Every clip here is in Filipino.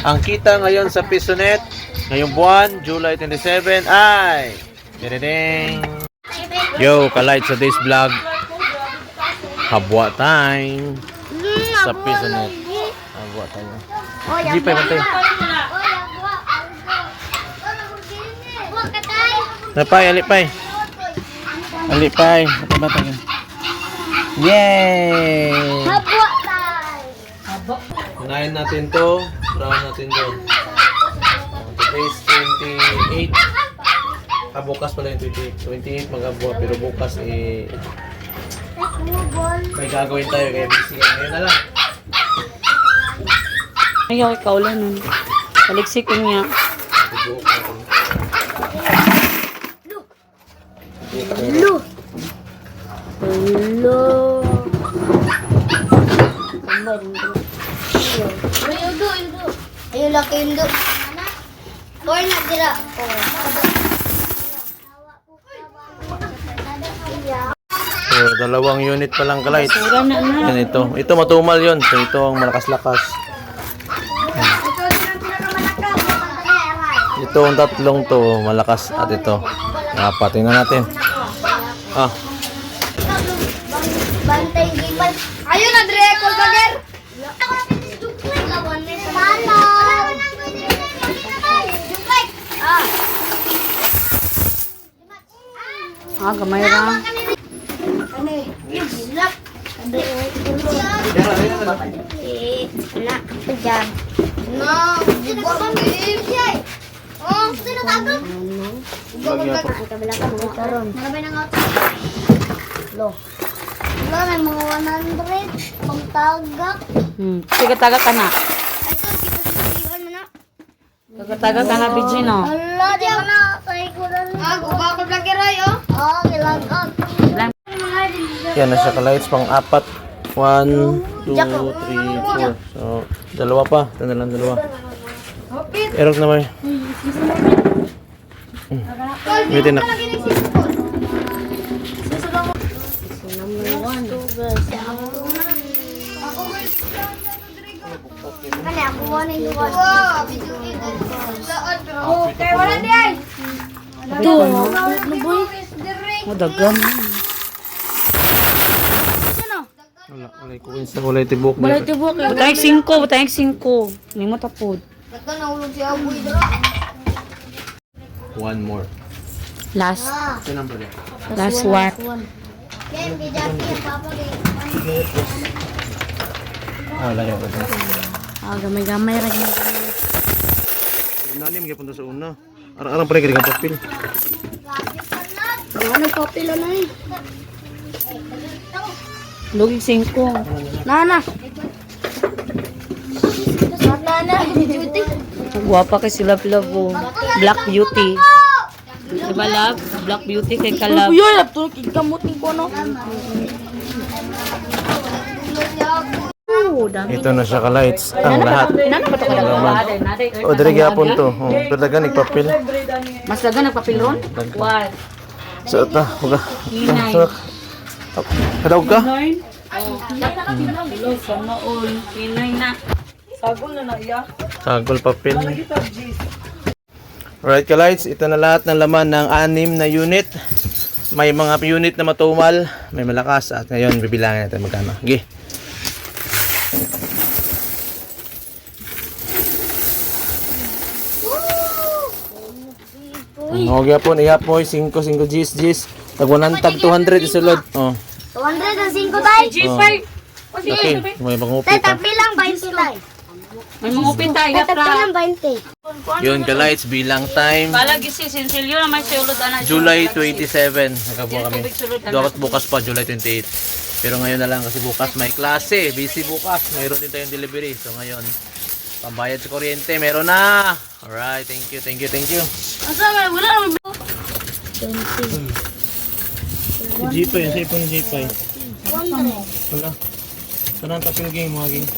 Ang kita ngayon sa PisoNet, ngayong buwan, July 27, ay... Ding! Yo, ka-light sa this vlog. Habwa time. Sa PisoNet. Habwa tayo. Jipay, bantay. Napay, alipay. Alipay. Batay. Yay! Habwa tayo. Unahin natin to. Brown natin doon. Today's 28. Bukas pala yung 28 mag-abwa. Pero bukas may gagawin tayo. Kaya busy ka ngayon na lang. Ayaw, ikaw lang nun. Paliksik ko niya. Hello. Hello. Ayo laki indo. Koy na dira. So, dalawang unit pa lang ka-light. Sura na na. Yan ito. Ito matumal yun. So, ito ang malakas-lakas. Ito ang tatlong to. Malakas. At ito. Apat. Tingnan natin. Ah. Bantay gipal. Ayo na dire kol bager. Gamay ra. Nak, pejam. No, buat bangkit. Oh, sino tagap? Kabila ka mo karon. Marabay nang out. Lo. Lo may mga 100 pang tagak. Sige, taga ka na. Ito kita sisiwan mo na. Taga ka na, Bigino. Ala, di ka na kay ko na. Ah, guba ko lagi ray oh. Oh, gilag up. Yan na siya ka-lights. Pang-apat. 1, 2, 3, 4. So, dalawa pa. Ito na lang dalawa. Erok na may. Bitin na. Kani ako wala yung luwas. Wow, video ito. Okay, wala di ay. Ito. Madagam. Wala ko sa wala tibok. Balay tibok. Butayag 5. Butayag 5. Hindi mo tapod. Ito na ulog si Aboy dito. One more. Last. Ito number niya. Last what? Ken, bijaki ang papa kay. Wala niya. Gamay-gamay ra gyud. Nalim gyapon sa una. Arang pare kay papel. Ano papel na eh. Lugi 5. Nana. Nana, beauty. Guwapa kay si Love Love. Black Beauty. Diba Love? Black Beauty kay Kalab. Uy, laptop kikamutin ko no. Ito na siya ka-lights. Ang lahat. Nana ba ito ka nagpapalade? O, dire gyapon to. Pero dagan nagpapel. Mas laga nagpapilon? Why? So, ito. Huwag ka. Inay. Kadawag ka? Hello, sana all. Inay na. Sagol na na iya. Sagol papel. Alright ka-lights. Ito na lahat ng laman ng 6 na unit. May mga unit na matumal. May malakas. At ngayon, bibilangin natin magkano. Okay. Okay po, ihapoy 5 Gs Gs. Tag 100 tag 200 isulod. Oh. 205 tayo. G5. Okay, may pangupit. Tay, tapi lang 20 tayo. May mga upin tayo. Tay, tapi lang 20. Yun ka-lights, bilang time. Palagi si Sinsilyo na may sulod na. July 27. Nakabuha kami. Sulod na. Dapat bukas pa, July 28. Pero ngayon na lang kasi bukas may klase. Busy bukas. Mayroon din tayong delivery. So ngayon, pambayad sa kuryente. Meron na. Alright, thank you, thank you, thank you. Asa nga, wala naman. G5, yung sa ipon ng G5. Wala. Saan ang tapil game mga game?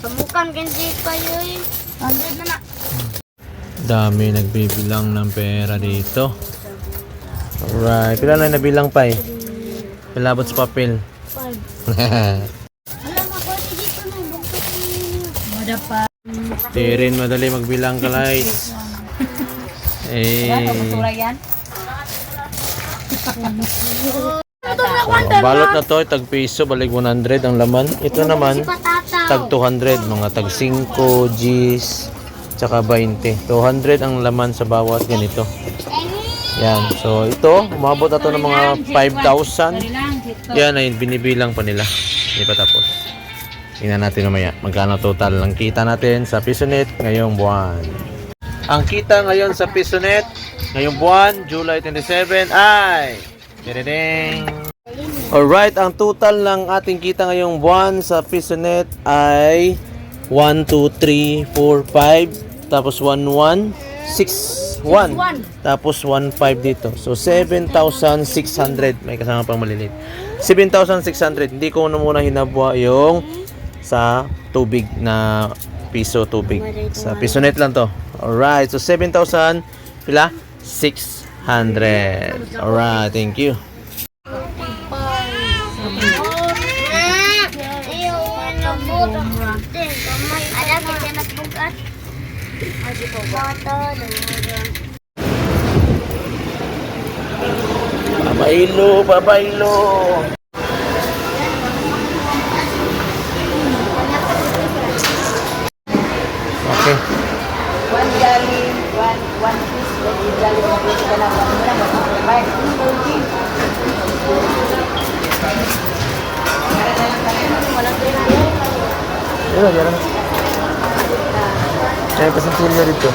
Sabukan kenji kayo eh. 100 na na. Dami nagbibilang ng pera dito. Alright. Pila na nabilang pa eh. Pilabot sa papel. Alam ako, dito na yung buktot niya. Mada pa. Di rin madali magbilang ka, Lights. Yan? Balot na to, tag piso, balik 100 ang laman. Ito naman, tag 200, mga tag 5 Gs, tsaka 20. 200 ang laman sa bawat ganito. Yan, so ito, umabot na to ng mga 5,000. Yan ay binibilang pa nila. Hindi pa tapos. Tingnan natin mamaya, magkano total lang kita natin sa PisoNet ngayong buwan. Ang kita ngayon sa PisoNet ngayong buwan, July 27, ay... Ding. Alright, ang total ng ating kita ngayong buwan sa PisoNet ay 1, 2, 3, 4, 5, tapos 1, 1, 6, 1, tapos 1, 5 dito. So, 7,600. May kasama pang maliliit. 7,600. Hindi ko muna hinabwa yung sa tubig na piso tubig. Sa PisoNet lang to. Alright, so 7,000 pila? 600. Alright, thank you. Ada kita nak buka. Aji ko bata. Papailo, papailo. Okay. One jolly, one piece, one jolly, one piece ka lang. Yan, yan. Kaya pasansin nyo dito.